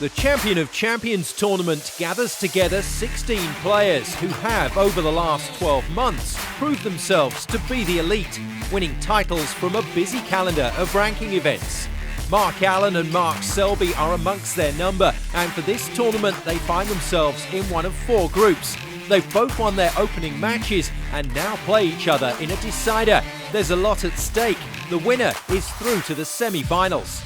The Champion of Champions tournament gathers together 16 players who have, over the last 12 months, proved themselves to be the elite, winning titles from a busy calendar of ranking events. Mark Allen and Mark Selby are amongst their number, and for this tournament they find themselves in one of 4 groups. They've both won their opening matches and now play each other in a decider. There's a lot at stake. The winner is through to the semi-finals.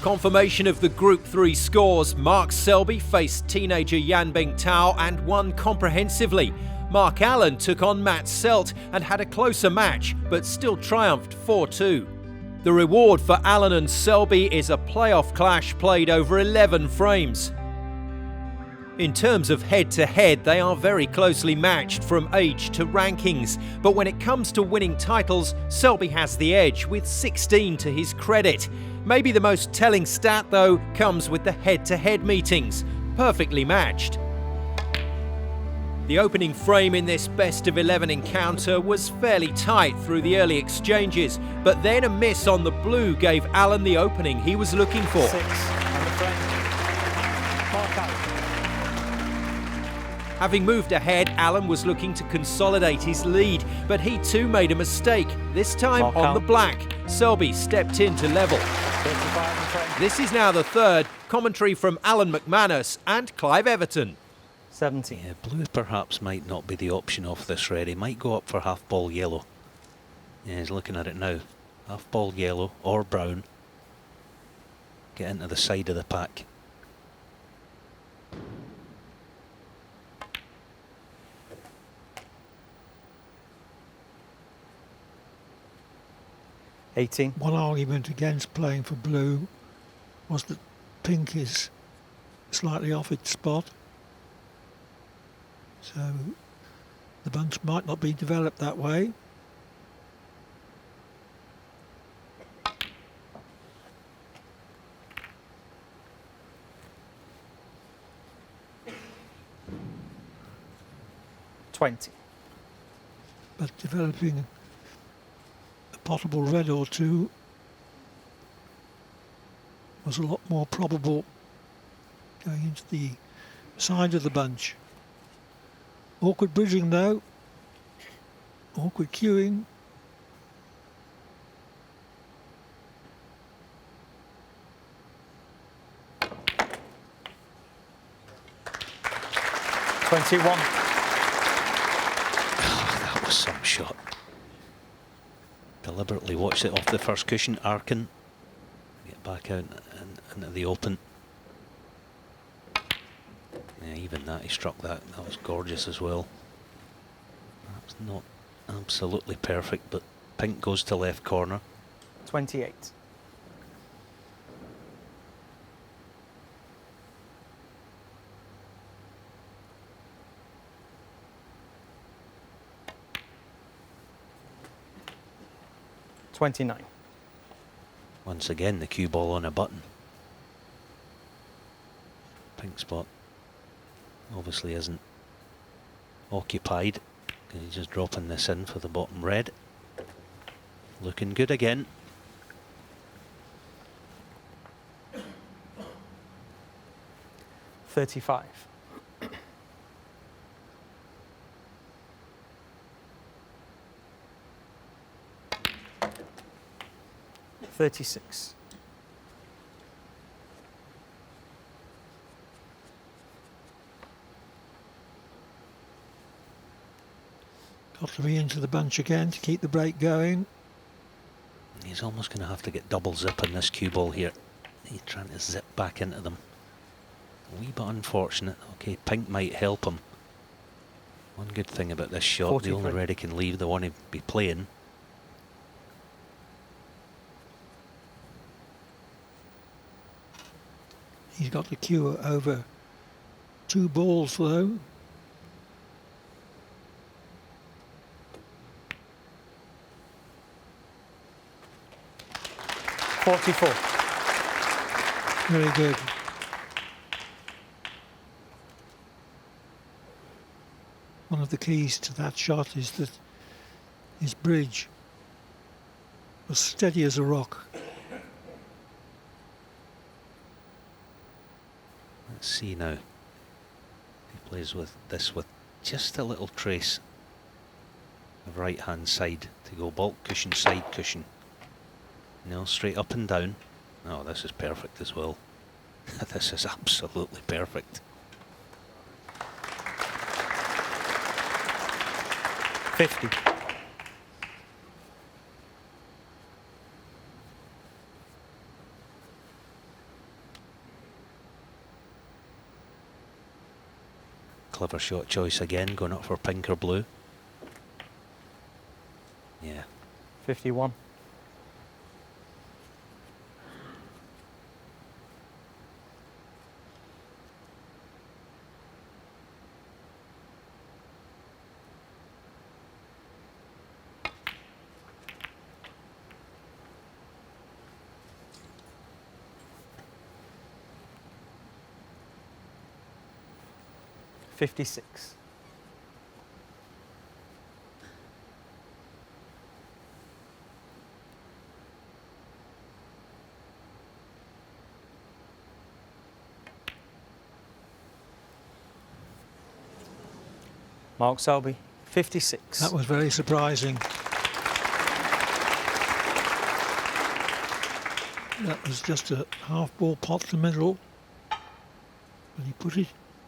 Confirmation of the Group 3 scores. Mark Selby faced teenager Yan Bingtao and won comprehensively. Mark Allen took on Matt Selt and had a closer match, but still triumphed 4-2. The reward for Allen and Selby is a playoff clash played over 11 frames. In terms of head-to-head, they are very closely matched from age to rankings. But when it comes to winning titles, Selby has the edge with 16 to his credit. Maybe the most telling stat, though, comes with the head-to-head meetings. Perfectly matched. The opening frame in this best-of-11 encounter was fairly tight through the early exchanges, but then a miss on the blue gave Allen the opening he was looking for. 6 on the frame. Mark Allen. Having moved ahead, Allen was looking to consolidate his lead, but he too made a mistake, this time Mark on Allen. the black. Selby stepped in to level. 35 on the frame. This is now the third. Commentary from Alan McManus and Clive Everton. 17. Yeah, blue perhaps might not be the option off this red. He might go up for half ball yellow. Yeah, he's looking at it now. Half ball yellow or brown. Get into the side of the pack. One argument against playing for blue was that pink is slightly off its spot, so the bunch might not be developed that way. But developing a potable red or two was a lot more probable going into the side of the bunch. Awkward bridging though, awkward queuing. That was some shot. Deliberately watched it off the first cushion, arcing. Get back out and into the open. Yeah, even that, he struck that. That was gorgeous as well. That's not absolutely perfect, but pink goes to left corner. 28. Once again, the cue ball on a button. Pink spot obviously isn't occupied. He's just dropping this in for the bottom red. Looking good again. $35. $36. Got to be into the bunch again to keep the break going. He's almost going to have to get double zip on this cue ball here. He's trying to zip back into them. A wee bit unfortunate. Okay, pink might help him. One good thing about this shot, 43. the only red he can leave, the one he'd be playing. He's got to queue over 2 balls though. $44. Very good. One of the keys to that shot is that his bridge was steady as a rock. Let's see now. He plays with this with just a little trace of right hand side to go bulk cushion, side cushion. No, straight up and down. Oh, this is perfect as well. This is absolutely perfect. 50. Clever shot choice again, going up for pink or blue. Yeah. 51. $56. Mark Selby, 56. That was very surprising. That was just a half ball pot to the middle, but he put it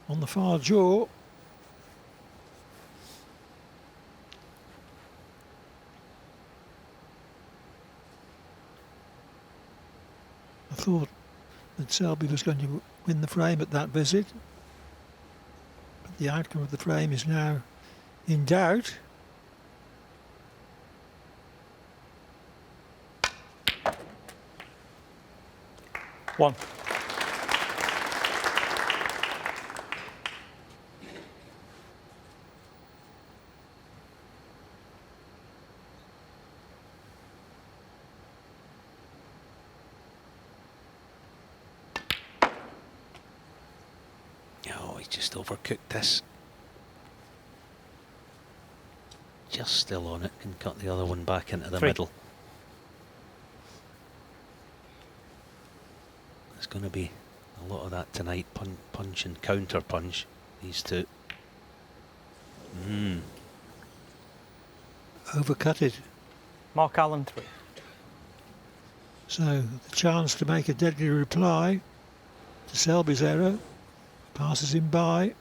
on the far jaw. I thought that Selby was going to win the frame at that visit, but the outcome of the frame is now in doubt. One. Oh, he just overcooked this. Just still on it, can cut the other one back into the 3. middle. There's going to be a lot of that tonight. Punch and counter punch, these two. Overcut it. Mark Allen, 3. So the chance to make a deadly reply to Selby's error passes him by.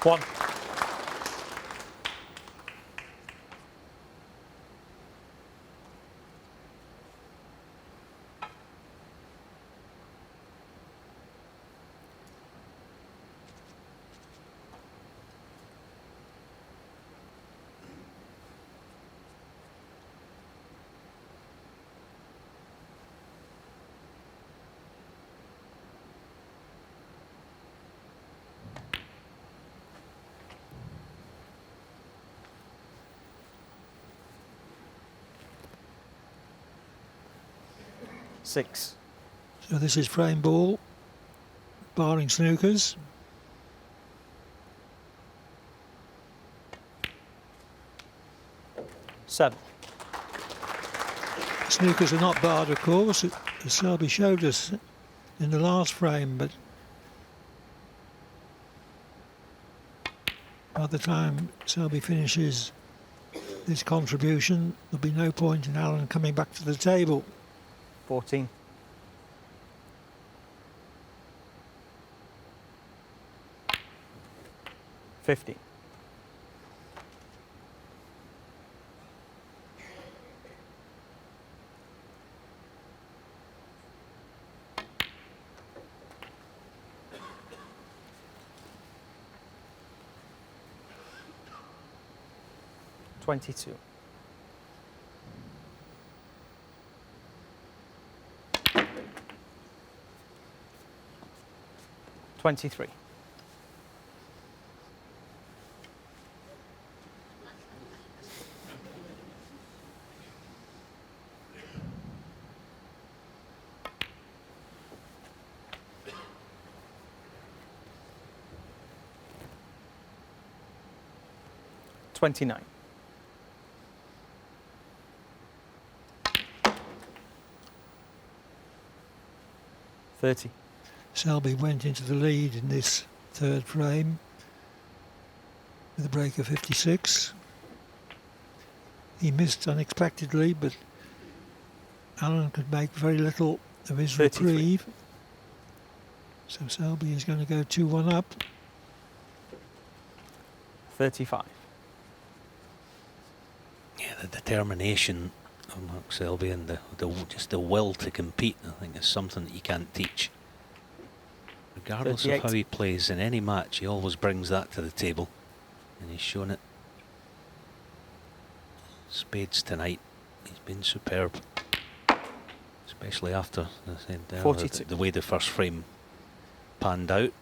One. Six. So this is frame ball, barring snookers. Seven. Snookers are not barred, of course, as Selby showed us in the last frame, but by the time Selby finishes this contribution, there'll be no point in Alan coming back to the table. 14. $50. $22. 23. 29. $30. Selby went into the lead in this third frame with a break of 56. He missed unexpectedly, but Allen could make very little of his 33. reprieve. So Selby is going to go 2-1 up. 35. Yeah, the determination of Mark Selby and just the will to compete, I think, is something that you can't teach. Regardless 38. of how he plays in any match, he always brings that to the table, and he's shown it. Spades tonight, he's been superb, especially after the way the first frame panned out.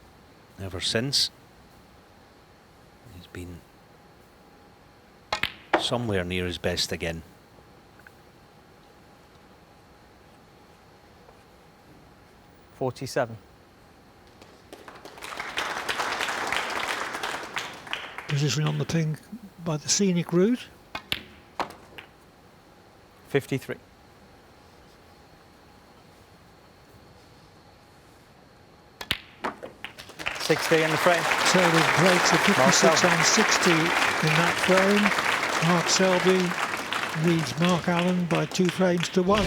Ever since, he's been somewhere near his best again. $47. Position on the pink by the scenic route. 53. $60 in the frame. So the breaks of 56 on 60 in that frame. Mark Selby leads Mark Allen by 2 frames to 1.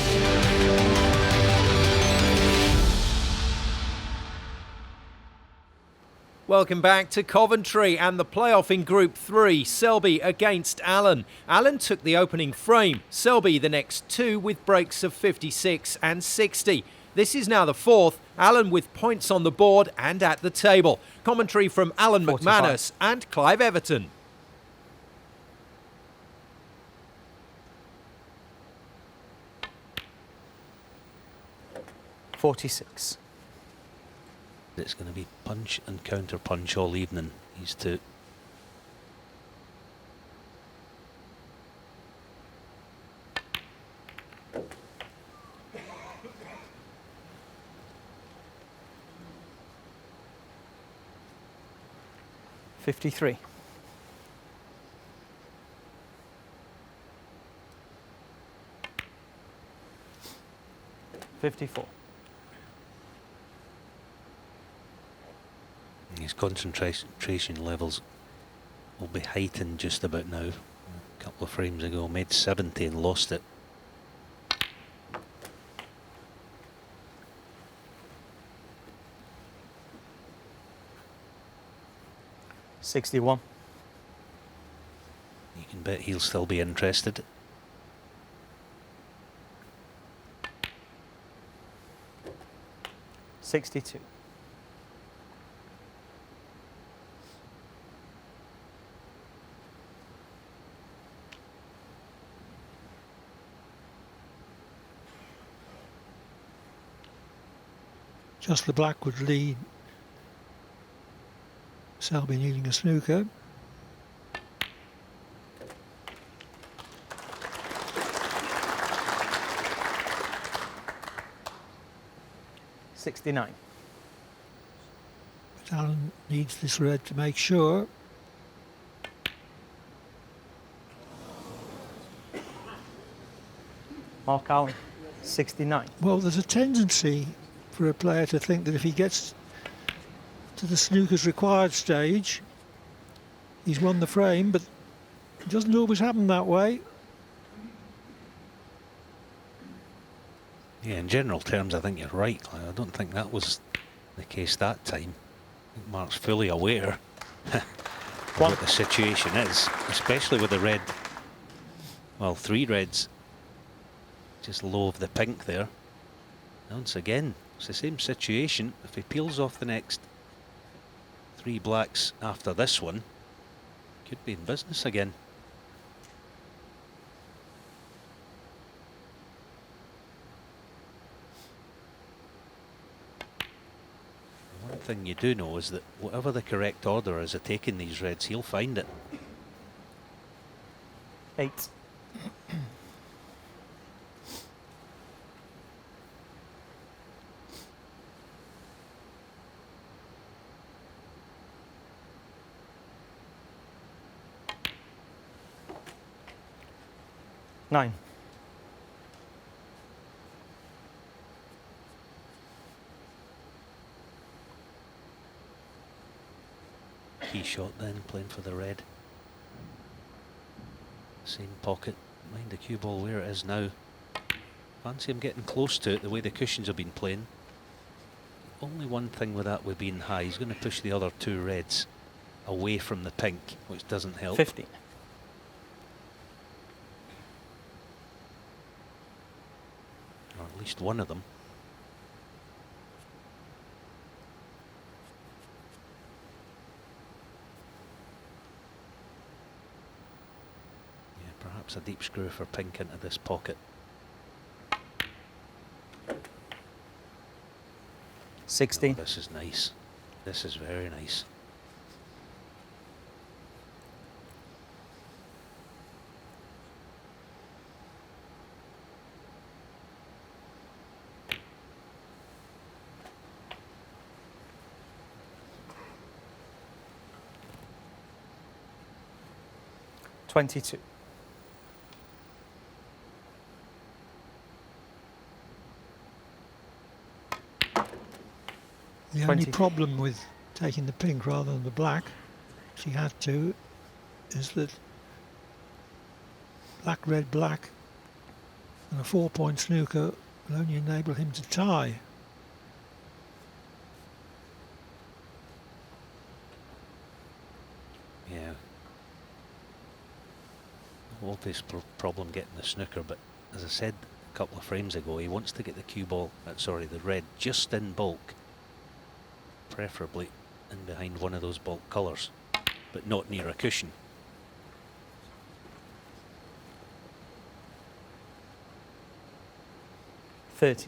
Welcome back to Coventry and the playoff in Group 3, Selby against Allen. Allen took the opening frame, Selby the next 2 with breaks of 56 and 60. This is now the 4th, Allen with points on the board and at the table. Commentary from Alan 45. McManus and Clive Everton. $46. It's going to be punch and counter punch all evening, these two. $53. $54. His concentration levels will be heightened just about now. A couple of frames ago, made 70 and lost it. $61. You can bet he'll still be interested. $62. Just the black would lead Selby needing a snooker. $69. But Allen needs this red to make sure. Mark Allen, 69. Well, there's a tendency for a player to think that if he gets to the snooker's required stage, he's won the frame, but it doesn't always happen that way. Yeah, in general terms, I think you're right. I don't think that was the case that time. I think Mark's fully aware of what the situation is, especially with the red, well, 3 reds just low of the pink there. Once again, it's the same situation. If he peels off the next 3 blacks after this one, could be in business again. One thing you do know is that whatever the correct order is of taking these reds, he'll find it. 8. 9. Key shot then, playing for the red. Same pocket. Mind the cue ball where it is now. Fancy him getting close to it the way the cushions have been playing. Only one thing with that with being high, he's going to push the other two reds away from the pink, which doesn't help. 50. Or at least one of them. Yeah, perhaps a deep screw for pink into this pocket. 60. Oh, this is nice. This is very nice. $22. The only problem with taking the pink rather than the black, she had to, is that black, red, black and a 4-point snooker will only enable him to tie. Yeah. Obvious problem getting the snooker, but as I said a couple of frames ago, he wants to get the cue ball, the red, just in bulk. Preferably in behind one of those bulk colours, but not near a cushion. $30.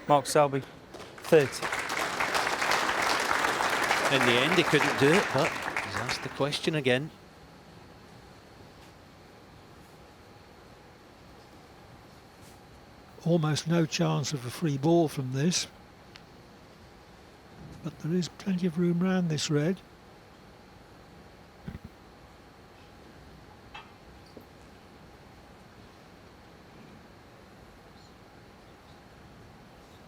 Mark Selby, 30. In the end, he couldn't do it, but he's asked the question again. Almost no chance of a free ball from this, but there is plenty of room round this red.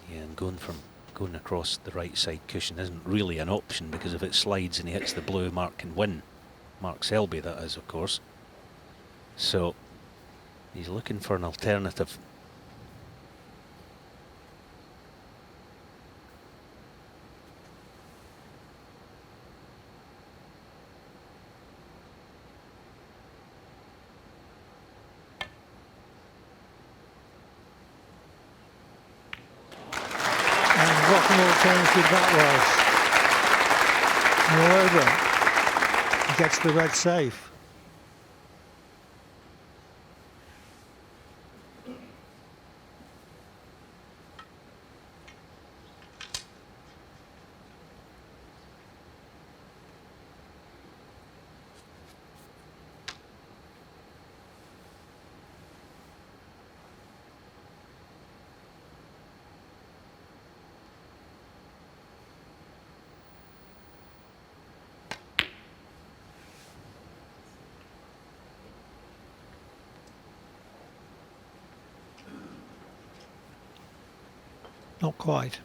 Yeah, and going across the right side cushion isn't really an option, because if it slides and he hits the blue, Mark can win. Mark Selby, that is, of course. So he's looking for an alternative. What an alternative that was. Moreover, he gets the red safe. Not quite.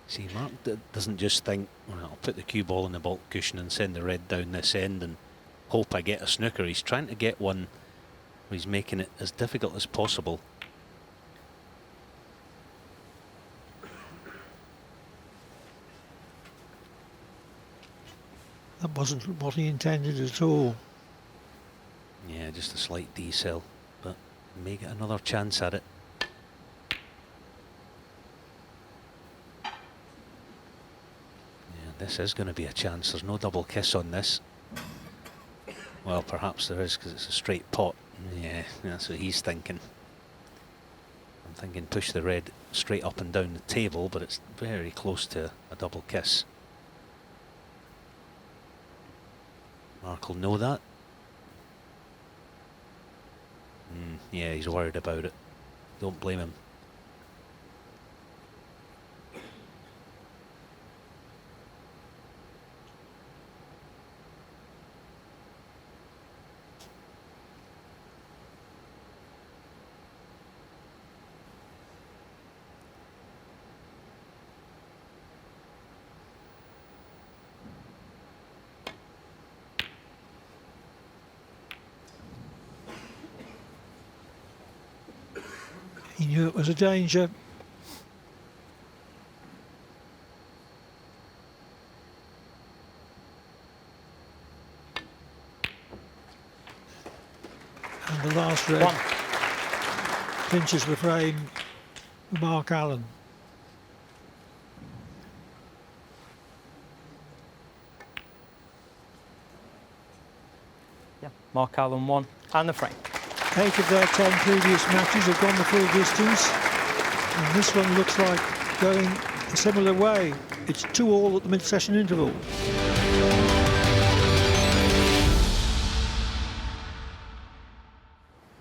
See, Mark doesn't just think, well, I'll put the cue ball in the bulk cushion and send the red down this end and hope I get a snooker. He's trying to get one where he's making it as difficult as possible. That That wasn't what he intended at all. Yeah, just a slight decel, but may get another chance at it. Yeah, this is going to be a chance. There's no double kiss on this. Well, perhaps there is, because it's a straight pot. Yeah, that's what he's thinking. I'm thinking push the red straight up and down the table, but it's very close to a double kiss. Mark will know that. Yeah, he's worried about it. Don't blame him. He knew it was a danger. And the last red clinches the frame for Mark Allen. Yeah, Mark Allen won, and the frame. 8 of their 10 previous matches have gone the full distance, and this one looks like going a similar way. It's 2-all at the mid-session interval.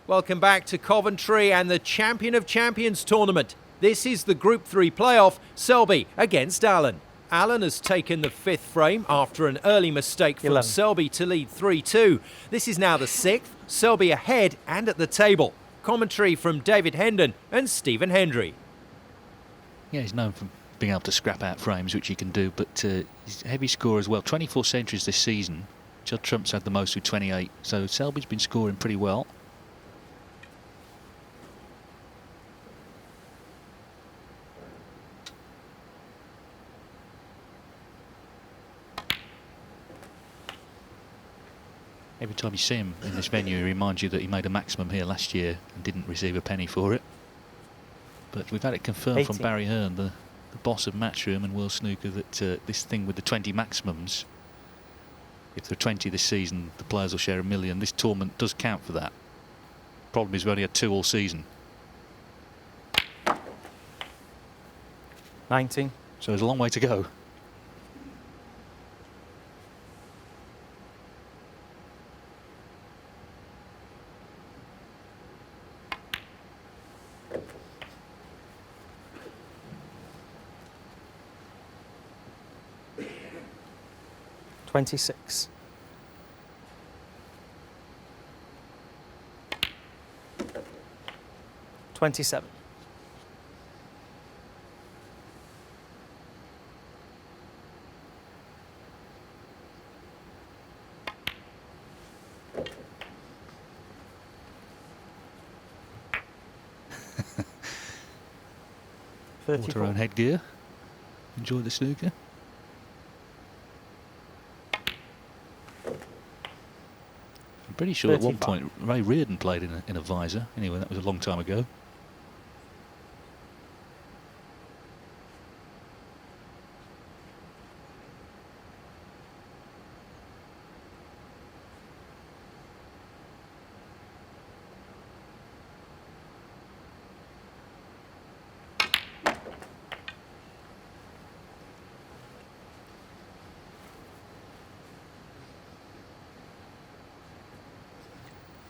Welcome back to Coventry and the Champion of Champions tournament. This is the Group 3 playoff, Selby against Allen. Allen has taken the 5th frame after an early mistake from 11. Selby to lead 3-2. This is now the 6th, Selby ahead and at the table. Commentary from David Hendon and Stephen Hendry. Yeah, he's known for being able to scrap out frames, which he can do, but he's a heavy scorer as well. 24 centuries this season. Judd Trump's had the most with 28, so Selby's been scoring pretty well. Every time you see him in this venue, he reminds you that he made a maximum here last year and didn't receive a penny for it. But we've had it confirmed from Barry Hearn, the boss of Matchroom and World Snooker, that this thing with the 20 maximums, if there are 20 this season, the players will share $1 million. This tournament does count for that. Problem is we've only had 2 all season. 19. So there's a long way to go. $26. 27. Bought her own headgear. Enjoy the snooker. I'm pretty sure 35. at one point Ray Reardon played in a visor. Anyway, that was a long time ago.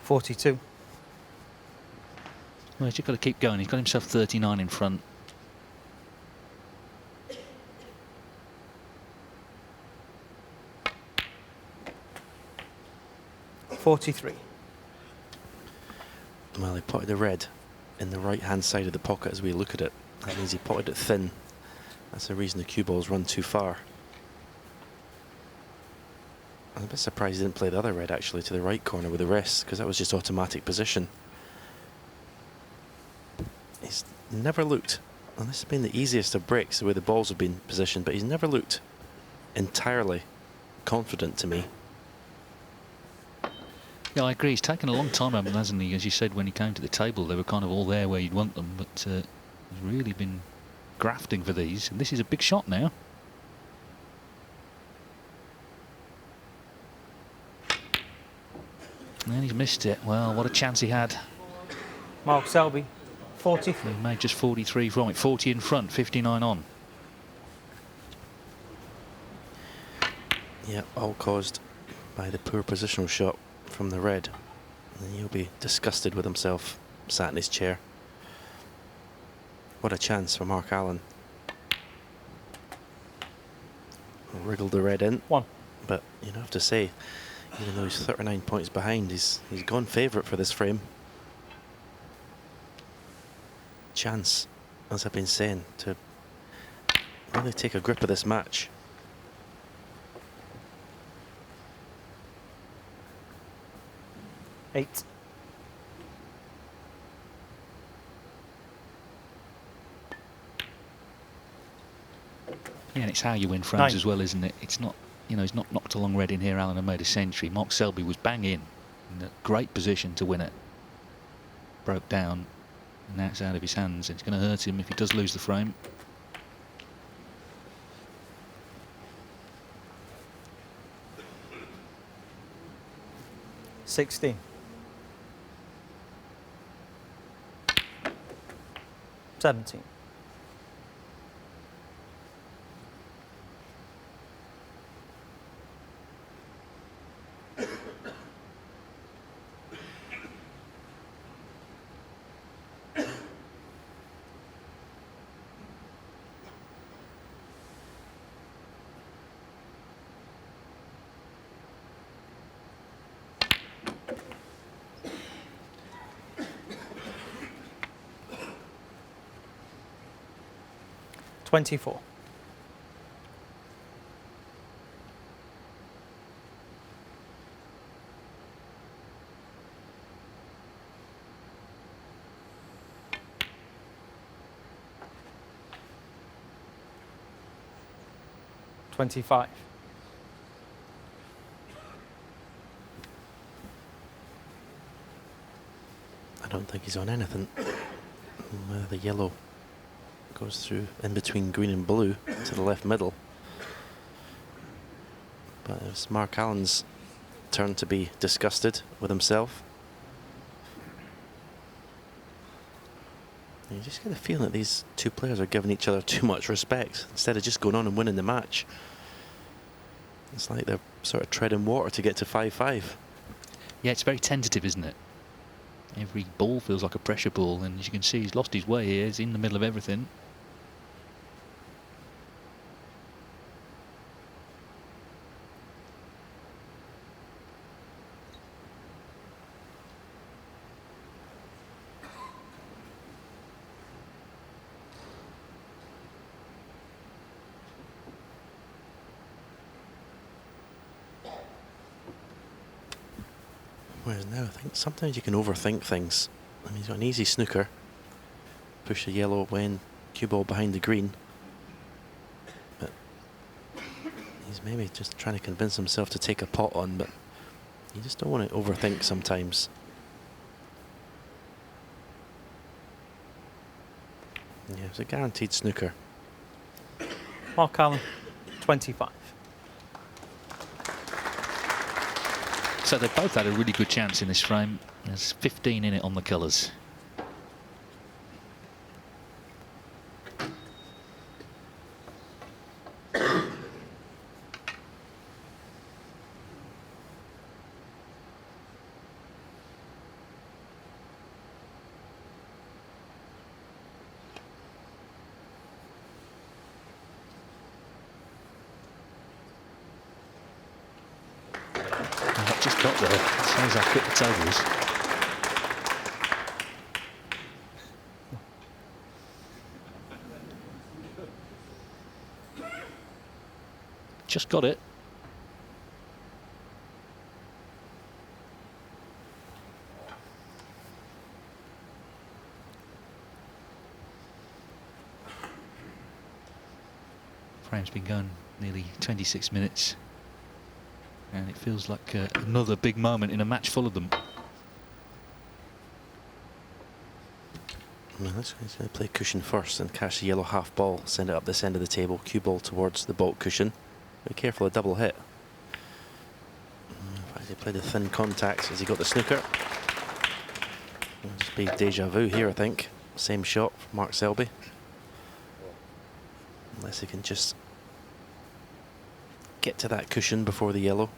$42. Well, he's just got to keep going. He's got himself 39 in front. $43. Well, he potted the red in the right-hand side of the pocket as we look at it. That means he potted it thin. That's the reason the cue balls run too far. I'm a bit surprised he didn't play the other red actually to the right corner with the rest, because that was just automatic position. He's never looked, and this has been the easiest of breaks the way the balls have been positioned, but he's never looked entirely confident to me. Yeah, I agree. He's taken a long time, hasn't he? As you said, when he came to the table, they were kind of all there where you'd want them, but he's really been grafting for these. And this is a big shot now. And he's missed it. Well, what a chance he had. Mark Selby, 40. He made just 43 from it. 40 in front, 59 on. Yeah, all caused by the poor positional shot from the red. And he'll be disgusted with himself, sat in his chair. What a chance for Mark Allen. Wriggled the red in. 1. But you have to say, even though he's 39 points behind, he's gone favourite for this frame. Chance, as I've been saying, to really take a grip of this match. Eight. Yeah, and it's how you win frames 9. as well, isn't it? It's not, you know, he's not knocked along red in here. Allen and made a century. Mark Selby was bang in a great position to win it. Broke down, and now it's out of his hands. It's going to hurt him if he does lose the frame. $16. 17. $24. $25. I don't think he's on anything. The yellow goes through in between green and blue to the left middle. But it's Mark Allen's turn to be disgusted with himself. And you just get a feeling that these two players are giving each other too much respect instead of just going on and winning the match. It's like they're sort of treading water to get to 5-5. Yeah, it's very tentative, isn't it? Every ball feels like a pressure ball, and as you can see, he's lost his way here. He's in the middle of everything. Whereas now I think sometimes you can overthink things. I mean, he's got an easy snooker. Push the yellow away and cue ball behind the green. But he's maybe just trying to convince himself to take a pot on, but you just don't want to overthink sometimes. Yeah, it's a guaranteed snooker. Mark Allen, 25. So they both had a really good chance in this frame. There's 15 in it on the colours. Just got there. Shows how quick the table is. Just got it. Frame's been going nearly 26 minutes. And it feels like another big moment in a match full of them. Well, he's going to play cushion first and catch the yellow half ball, send it up this end of the table, cue ball towards the baulk cushion. Be careful of double hit. In fact, he played the thin contacts as he got the snooker. It'll just be deja vu here, I think. Same shot from Mark Selby. Unless he can just get to that cushion before the yellow.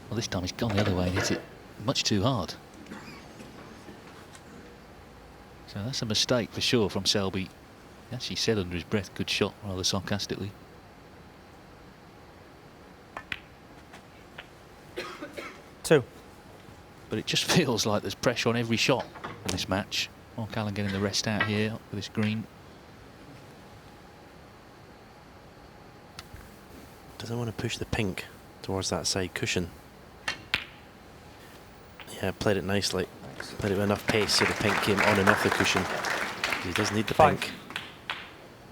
Well, this time he's gone the other way and hit it much too hard. So that's a mistake for sure from Selby. He actually said under his breath, good shot, rather sarcastically. Two. But it just feels like there's pressure on every shot in this match. Mark Allen getting the rest out here with this green. Doesn't want to push the pink towards that side cushion. Yeah, played it nicely. Played it with enough pace so the pink came on and off the cushion. He does need the Five. pink.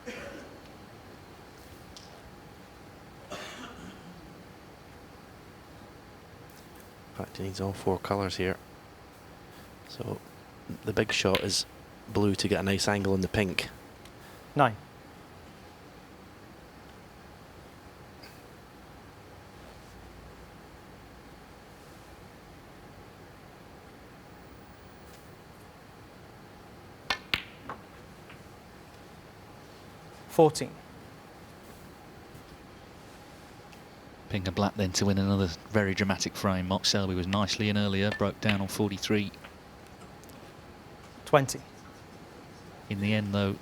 In fact, he needs all four colours here. So the big shot is blue to get a nice angle on the pink. 9. Pink and black then to win another very dramatic frame. Mark Selby was nicely in earlier, broke down on 43. 20. In the end though,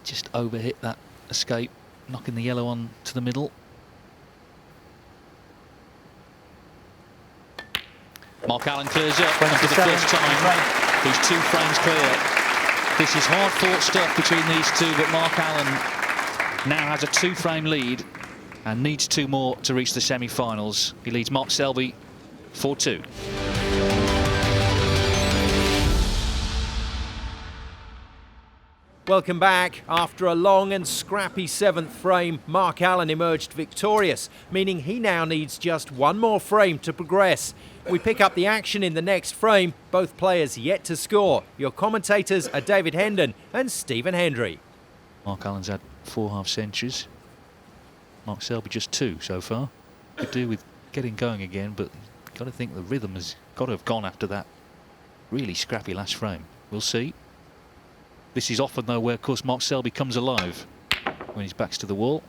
just overhit that escape, knocking the yellow on to the middle. Mark Allen clears up, and for the first time he's 2 frames clear. This is hard fought stuff between these two, but Mark Allen now has a 2-frame lead and needs 2 more to reach the semi-finals. He leads Mark Selby 4-2. Welcome back. After a long and scrappy 7th frame, Mark Allen emerged victorious, meaning he now needs just 1 more frame to progress. We pick up the action in the next frame, both players yet to score. Your commentators are David Hendon and Stephen Hendry. Mark Allen's had 4 half-centuries. Mark Selby just 2 so far. Could do with getting going again, but you've got to think the rhythm has got to have gone after that really scrappy last frame. We'll see. This is often, though, where, of course, Mark Selby comes alive when his back's to the wall.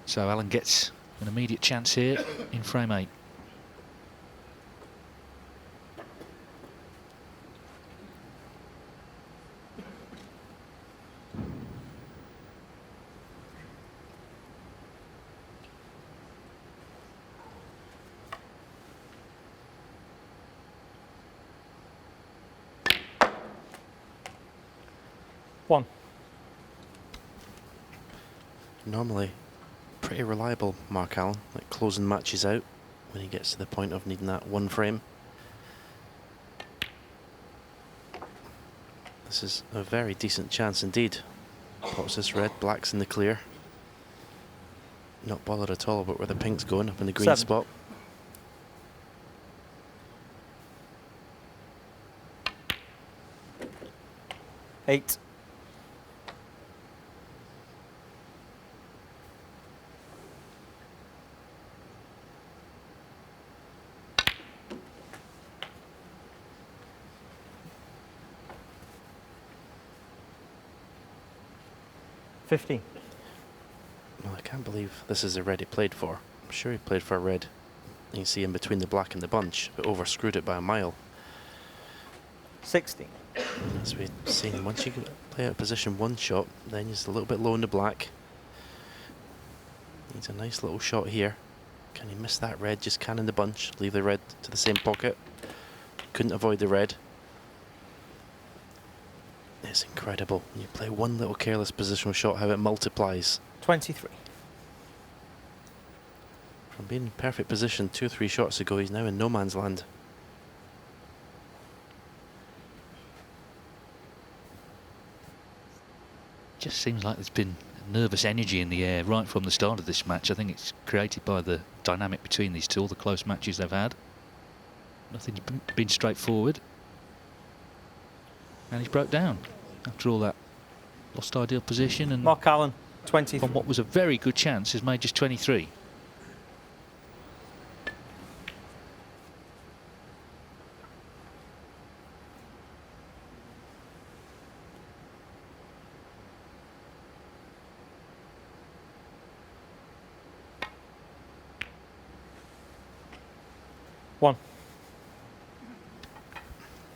So Allen gets an immediate chance here in frame 8. Normally pretty reliable, Mark Allen, like closing matches out when he gets to the point of needing that 1 frame. This is a very decent chance indeed. Pots this red, black's in the clear. Not bothered at all about where the pink's going, up in the green 7. spot. Eight. Well, I can't believe this is the red he played for. I'm sure he played for a red. You can see in between the black and the bunch, but overscrewed it by a mile. 16. As we've seen, once you play out of position one shot, then he's a little bit low in the black. Needs a nice little shot here. Can he miss that red? Just cannon the bunch, leave the red to the same pocket. Couldn't avoid the red. It's incredible. You play one little careless positional shot, how it multiplies. 23. From being in perfect position 2 or 3 shots ago, he's now in no man's land. Just seems like there's been nervous energy in the air right from the start of this match. I think it's created by the dynamic between these two, all the close matches they've had. Nothing's been straightforward. And he's broke down after all that. Lost ideal position, and Mark Allen, 23. from what was a very good chance, has made just 23. One.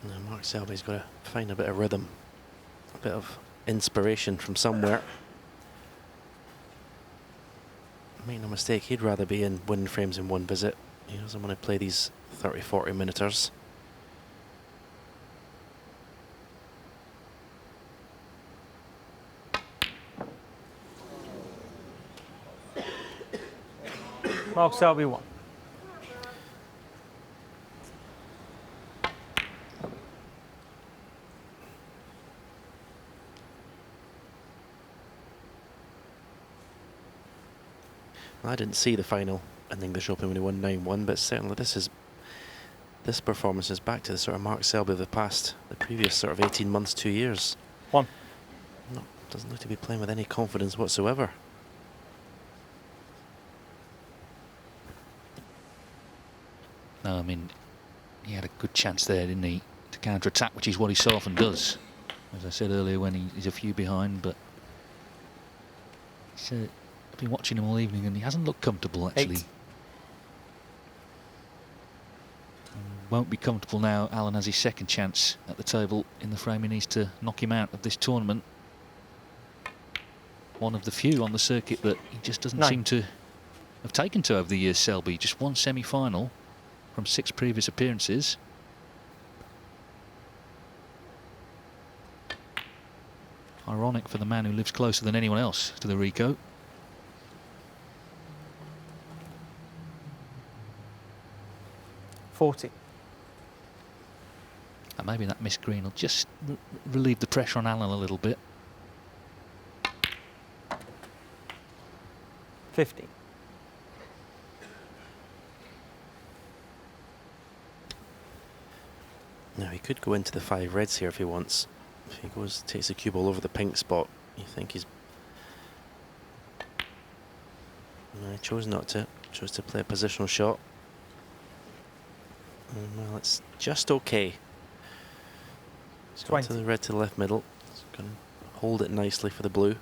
Now Mark Selby's got to find a bit of rhythm, a bit of inspiration from somewhere. Make no mistake, he'd rather be in winning frames in one visit. He doesn't want to play these 30-40 minuters. Mark Selby, 1. I didn't see the final in the English Open when he won 9-1, but certainly this performance is back to the sort of Mark Selby of the previous sort of 18 months, 2 years. 1. No, doesn't look to be playing with any confidence whatsoever. No, I mean, he had a good chance there, didn't he, to counter-attack, which is what he so often does. As I said earlier, when he's a few behind, but I've been watching him all evening and he hasn't looked comfortable, actually. 8. Won't be comfortable now. Allen has his second chance at the table in the frame. He needs to knock him out of this tournament. One of the few on the circuit that he just doesn't 9. seem to have taken to over the years, Selby. Just one semi-final from 6 previous appearances. Ironic for the man who lives closer than anyone else to the Rico. $40. And maybe that missed green will just relieve the pressure on Allen a little bit. 50. Now he could go into the 5 reds here if he wants. If he goes, takes the cue ball over the pink spot, you think he's... No, he chose not to. Chose to play a positional shot. Well, it's just okay. He's got to the red to the left middle. He's going to hold it nicely for the blue.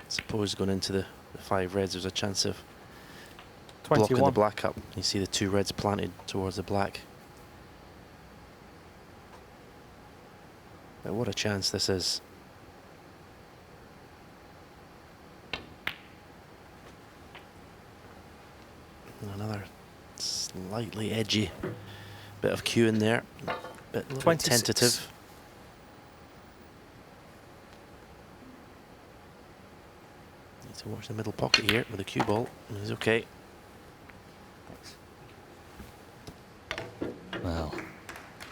Suppose going into the 5 reds, there's a chance of 21. blocking the black up. You see the 2 reds planted towards the black. But what a chance this is. And another slightly edgy bit of cue in there, bit a little bit tentative. Need to watch the middle pocket here with the cue ball. He's okay. Well,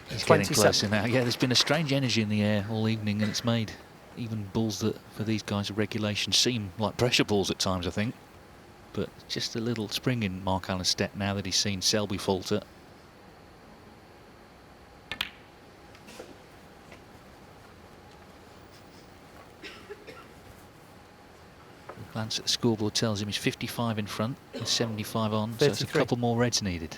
he's getting closer now. Yeah, there's been a strange energy in the air all evening, and it's made even balls that for these guys of regulation seem like pressure balls at times, I think. But just a little spring in Mark Allen's step now that he's seen Selby falter. A glance at the scoreboard tells him he's 55 in front with 75 on, so it's a couple more reds needed.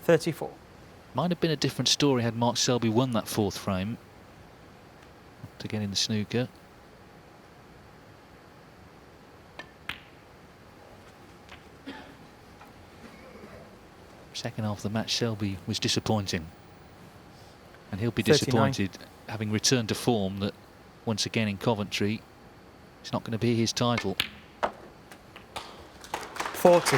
$34. Might have been a different story had Mark Selby won that 4th frame to get in the snooker. Second half of the match, Selby was disappointing. And he'll be 39. disappointed having returned to form that once again in Coventry, it's not going to be his title. 40.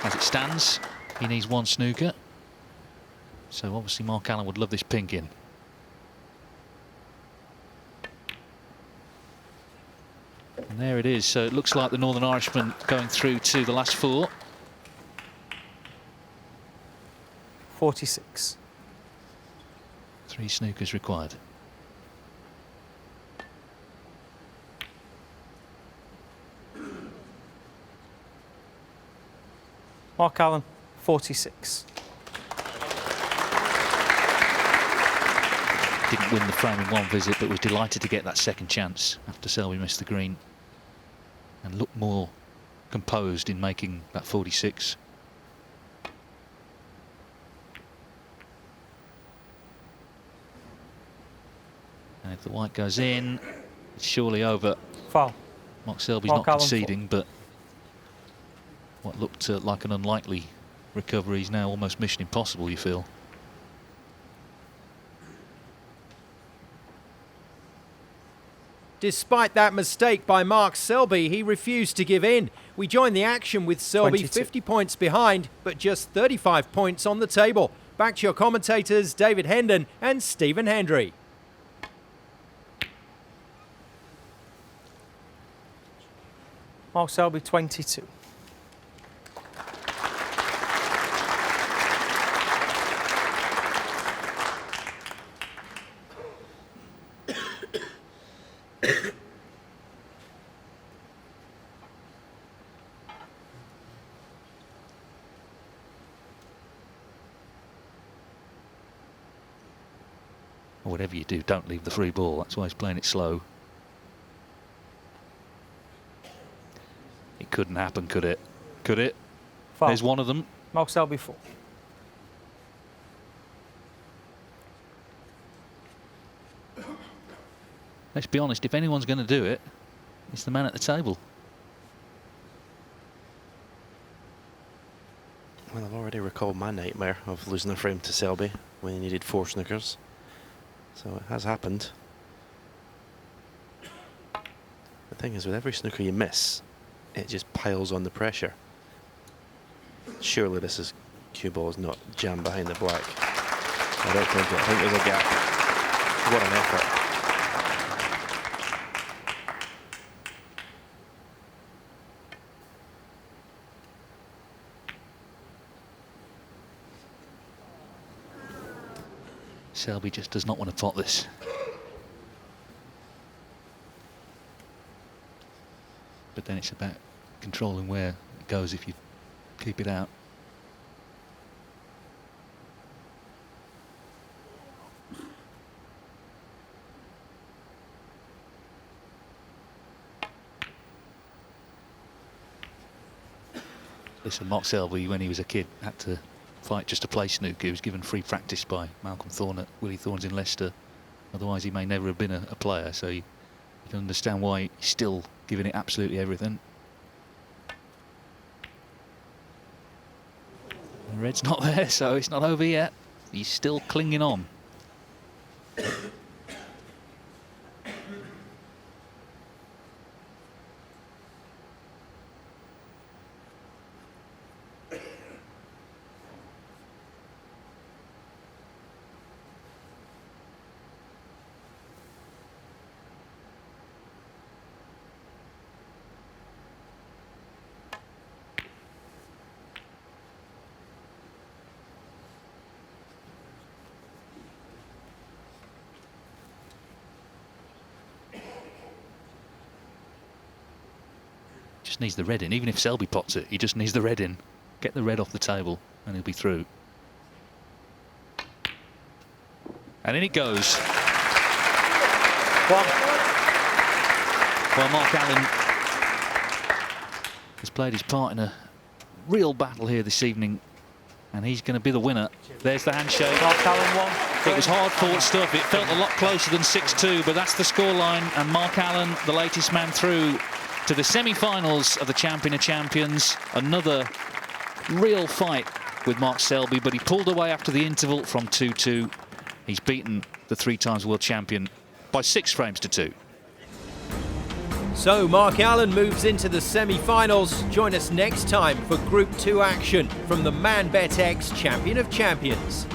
As it stands, he needs one snooker. So obviously Mark Allen would love this pink in. And there it is. So it looks like the Northern Irishman going through to the last four. 46. 3 snookers required. Mark Allen, 46. Didn't win the frame in one visit, but was delighted to get that second chance after Selby missed the green. And looked more composed in making that 46. And if the white goes in, it's surely over. Foul. Mark Selby's Mark not Allen conceding, but what looked like an unlikely recovery is now almost mission impossible, you feel. Despite that mistake by Mark Selby, he refused to give in. We join the action with Selby 22. 50 points behind, but just 35 points on the table. Back to your commentators, David Hendon and Stephen Hendry. Mark Selby, 22. Or whatever you do, don't leave the free ball. That's why he's playing it slow. It couldn't happen, could it? Could it? Foul. There's one of them. Mark Selby, 4. Let's be honest, if anyone's going to do it, it's the man at the table. Well, I've already recalled my nightmare of losing a frame to Selby when he needed 4 snookers. So it has happened. The thing is, with every snooker you miss, it just piles on the pressure. Surely this is cue ball is not jammed behind the black. I don't think it. I think there's a gap. What an effort. Selby just does not want to pot this. But then it's about controlling where it goes if you keep it out. Listen, Mark Selby, when he was a kid, had to fight just to play snooker. He was given free practice by Malcolm Thorne at Willie Thorne's in Leicester. Otherwise he may never have been a player, so you can understand why he's still giving it absolutely everything. The red's not there, so it's not over yet. He's still clinging on. Just needs the red in. Even if Selby pots it, he just needs the red in. Get the red off the table and he'll be through. And in it goes. Well, Mark Allen has played his part in a real battle here this evening, and he's going to be the winner. There's the handshake. Mark Allen, 1. It was hard-fought stuff. It felt a lot closer than 6-2, but that's the scoreline. And Mark Allen, the latest man through to the semi-finals of the Champion of Champions. Another real fight with Mark Selby, but he pulled away after the interval from 2-2. He's beaten the 3-time world champion by 6 frames to 2. So Mark Allen moves into the semi-finals. Join us next time for Group 2 action from the ManBet X Champion of Champions.